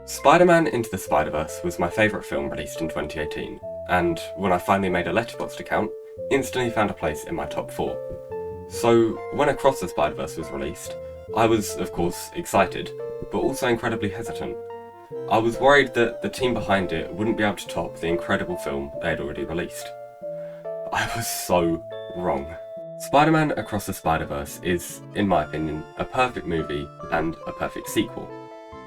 Spider-Man Into the Spider-Verse was my favourite film released in 2018, and when I finally made a Letterboxd account, instantly found a place in my top 4. So when Across the Spider-Verse was released, I was, of course, excited, but also incredibly hesitant. I was worried that the team behind it wouldn't be able to top the incredible film they had already released. I was so wrong. Spider-Man Across the Spider-Verse is, in my opinion, a perfect movie and a perfect sequel.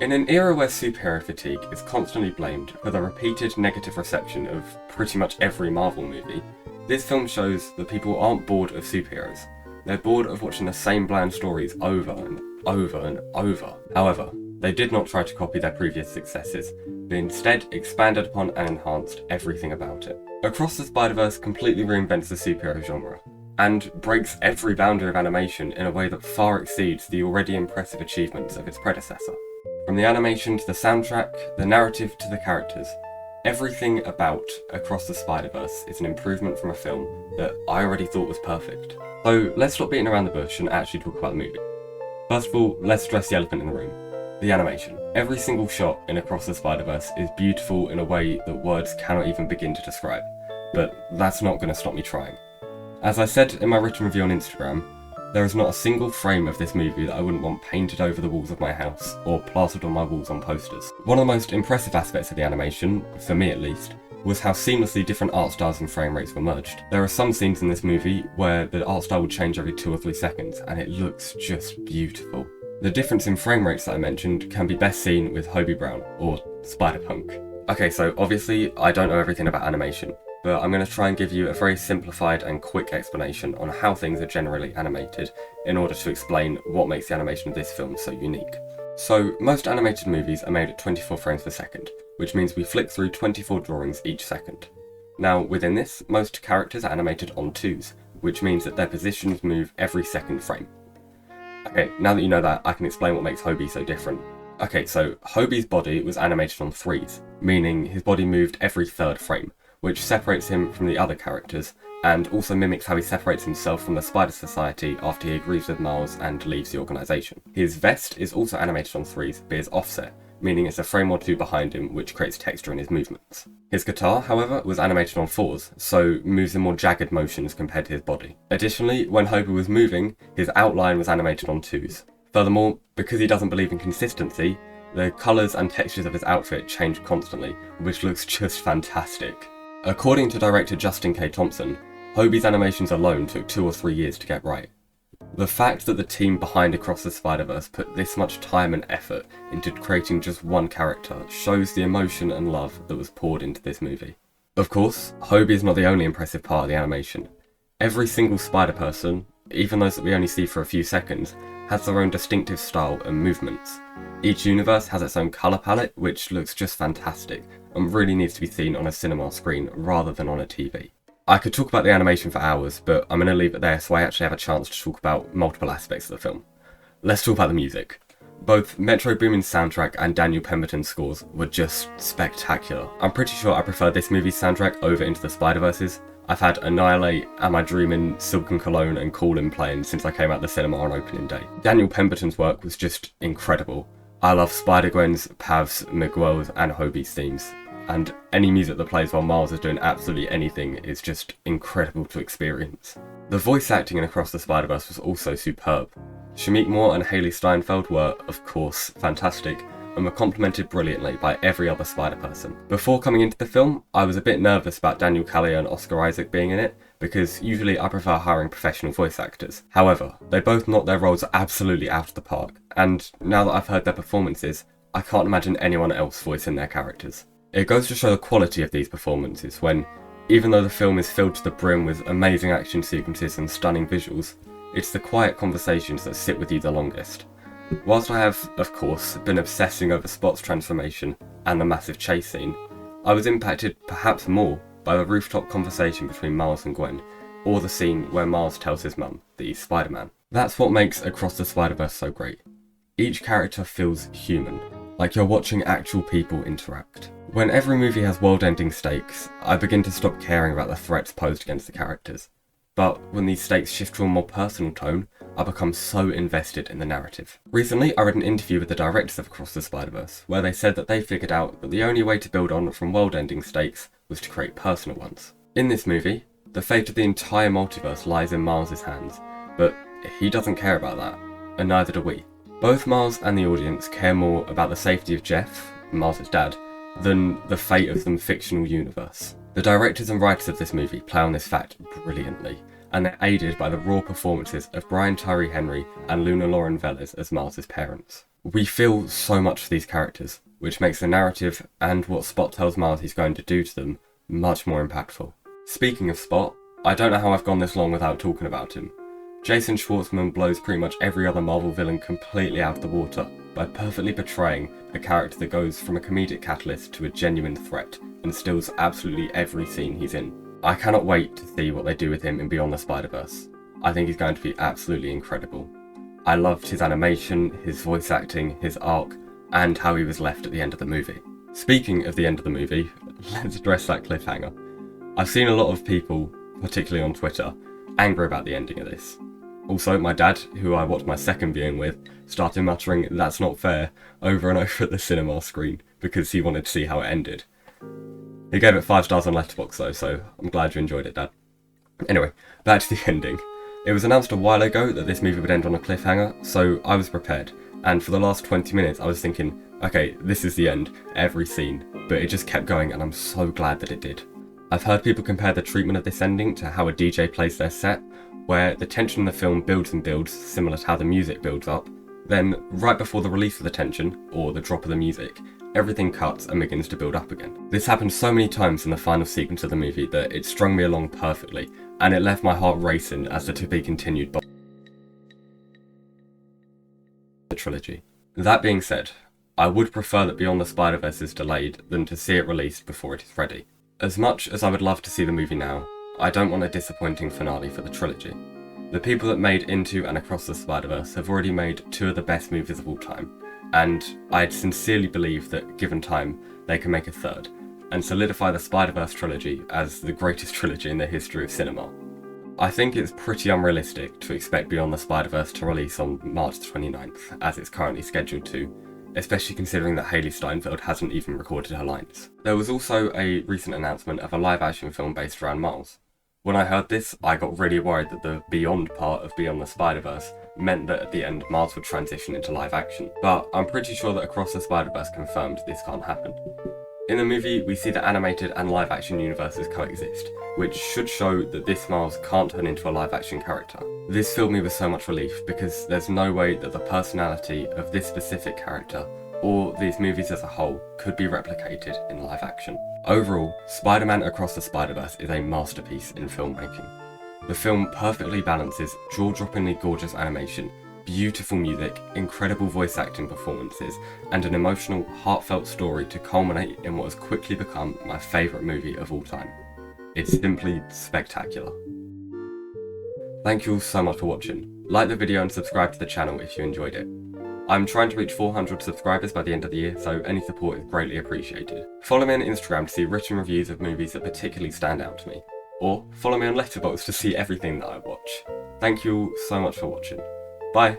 In an era where superhero fatigue is constantly blamed for the repeated negative reception of pretty much every Marvel movie, this film shows that people aren't bored of superheroes. They're bored of watching the same bland stories over and over and over. However, they did not try to copy their previous successes, but instead expanded upon and enhanced everything about it. Across the Spider-Verse completely reinvents the superhero genre, and breaks every boundary of animation in a way that far exceeds the already impressive achievements of its predecessor. From the animation to the soundtrack, the narrative to the characters, everything about Across the Spider-Verse is an improvement from a film that I already thought was perfect. So let's stop beating around the bush and actually talk about the movie. First of all, let's address the elephant in the room. The animation. Every single shot in Across the Spider-Verse is beautiful in a way that words cannot even begin to describe, but that's not going to stop me trying. As I said in my written review on Instagram, there is not a single frame of this movie that I wouldn't want painted over the walls of my house or plastered on my walls on posters. One of the most impressive aspects of the animation, for me at least, was how seamlessly different art styles and frame rates were merged. There are some scenes in this movie where the art style will change every 2 or 3 seconds and it looks just beautiful. The difference in frame rates that I mentioned can be best seen with Hobie Brown, or Spider-Punk. Okay, so obviously I don't know everything about animation, but I'm going to try and give you a very simplified and quick explanation on how things are generally animated in order to explain what makes the animation of this film so unique. So, most animated movies are made at 24 frames per second, which means we flick through 24 drawings each second. Now, within this, most characters are animated on 2s, which means that their positions move every second frame. Okay, now that you know that, I can explain what makes Hobie so different. Okay, so Hobie's body was animated on 3s, meaning his body moved every 3rd frame, which separates him from the other characters, and also mimics how he separates himself from the Spider Society after he agrees with Miles and leaves the organisation. His vest is also animated on 3s, but is offset, meaning it's a frame or 2 behind him, which creates texture in his movements. His guitar, however, was animated on 4s, so moves in more jagged motions compared to his body. Additionally, when Hobie was moving, his outline was animated on 2s. Furthermore, because he doesn't believe in consistency, the colours and textures of his outfit change constantly, which looks just fantastic. According to director Justin K. Thompson, Hobie's animations alone took 2 or 3 years to get right. The fact that the team behind Across the Spider-Verse put this much time and effort into creating just one character shows the emotion and love that was poured into this movie. Of course, Hobie is not the only impressive part of the animation. Every single Spider-Person, even those that we only see for a few seconds, has their own distinctive style and movements. Each universe has its own colour palette, which looks just fantastic, and really needs to be seen on a cinema screen rather than on a TV. I could talk about the animation for hours, but I'm going to leave it there so I actually have a chance to talk about multiple aspects of the film. Let's talk about the music. Both Metro Boomin's soundtrack and Daniel Pemberton's scores were just spectacular. I'm pretty sure I prefer this movie's soundtrack over Into the Spider-Verse's. I've had Annihilate, Am I Dreamin', Silken Cologne and Callin' playing since I came out the cinema on opening day. Daniel Pemberton's work was just incredible. I love Spider-Gwen's, Pav's, Miguel's and Hobie's themes, and any music that plays while Miles is doing absolutely anything is just incredible to experience. The voice acting in Across the Spider-Verse was also superb. Shameik Moore and Haley Steinfeld were, of course, fantastic, and were complemented brilliantly by every other Spider-Person. Before coming into the film, I was a bit nervous about Daniel Kaluuya and Oscar Isaac being in it, because usually I prefer hiring professional voice actors. However, they both knocked their roles absolutely out of the park, and now that I've heard their performances, I can't imagine anyone else voicing their characters. It goes to show the quality of these performances when, even though the film is filled to the brim with amazing action sequences and stunning visuals, it's the quiet conversations that sit with you the longest. Whilst I have, of course, been obsessing over Spot's transformation and the massive chase scene, I was impacted perhaps more by the rooftop conversation between Miles and Gwen, or the scene where Miles tells his mum that he's Spider-Man. That's what makes Across the Spider-Verse so great. Each character feels human, like you're watching actual people interact. When every movie has world-ending stakes, I begin to stop caring about the threats posed against the characters. but when these stakes shift to a more personal tone, I become so invested in the narrative. Recently, I read an interview with the directors of Across the Spider-Verse, where they said that they figured out that the only way to build on from world-ending stakes was to create personal ones. In this movie, the fate of the entire multiverse lies in Miles' hands, but he doesn't care about that, and neither do we. Both Miles and the audience care more about the safety of Jeff, Miles' dad, than the fate of some fictional universe. The directors and writers of this movie play on this fact brilliantly, and they're aided by the raw performances of Brian Tyree Henry and Luna Lauren Velez as Miles' parents. We feel so much for these characters, which makes the narrative and what Spot tells Miles he's going to do to them much more impactful. Speaking of Spot, I don't know how I've gone this long without talking about him. Jason Schwartzman blows pretty much every other Marvel villain completely out of the water by perfectly portraying a character that goes from a comedic catalyst to a genuine threat and steals absolutely every scene he's in. I cannot wait to see what they do with him in Beyond the Spider-Verse. I think he's going to be absolutely incredible. I loved his animation, his voice acting, his arc, and how he was left at the end of the movie. Speaking of the end of the movie, let's address that cliffhanger. I've seen a lot of people, particularly on Twitter, angry about the ending of this. Also, my dad, who I watched my second viewing with, started muttering "that's not fair" over and over at the cinema screen because he wanted to see how it ended. He gave it 5 stars on Letterboxd though, so I'm glad you enjoyed it, Dad. Anyway, back to the ending. It was announced a while ago that this movie would end on a cliffhanger, so I was prepared, and for the last 20 minutes I was thinking, okay, this is the end, every scene, but it just kept going and I'm so glad that it did. I've heard people compare the treatment of this ending to how a DJ plays their set, where the tension in the film builds and builds, similar to how the music builds up. Then, right before the release of the tension, or the drop of the music, everything cuts and begins to build up again. This happened so many times in the final sequence of the movie that it strung me along perfectly, and it left my heart racing as the to be continued by the trilogy. That being said, I would prefer that Beyond the Spider-Verse is delayed than to see it released before it is ready. As much as I would love to see the movie now, I don't want a disappointing finale for the trilogy. The people that made Into and Across the Spider-Verse have already made 2 of the best movies of all time, and I'd sincerely believe that, given time, they can make a 3rd, and solidify the Spider-Verse trilogy as the greatest trilogy in the history of cinema. I think it's pretty unrealistic to expect Beyond the Spider-Verse to release on March 29th, as it's currently scheduled to, especially considering that Hayley Steinfeld hasn't even recorded her lines. There was also a recent announcement of a live-action film based around Miles. When I heard this, I got really worried that the Beyond part of Beyond the Spider-Verse meant that at the end Miles would transition into live action, but I'm pretty sure that Across the Spider-Verse confirmed this can't happen. In the movie, we see that animated and live action universes coexist, which should show that this Miles can't turn into a live action character. This filled me with so much relief because there's no way that the personality of this specific character or these movies as a whole could be replicated in live action. Overall, Spider-Man Across the Spider-Verse is a masterpiece in filmmaking. The film perfectly balances jaw-droppingly gorgeous animation, beautiful music, incredible voice acting performances, and an emotional, heartfelt story to culminate in what has quickly become my favourite movie of all time. It's simply spectacular. Thank you all so much for watching. Like the video and subscribe to the channel if you enjoyed it. I'm trying to reach 400 subscribers by the end of the year, so any support is greatly appreciated. Follow me on Instagram to see written reviews of movies that particularly stand out to me. Or follow me on Letterboxd to see everything that I watch. Thank you all so much for watching. Bye!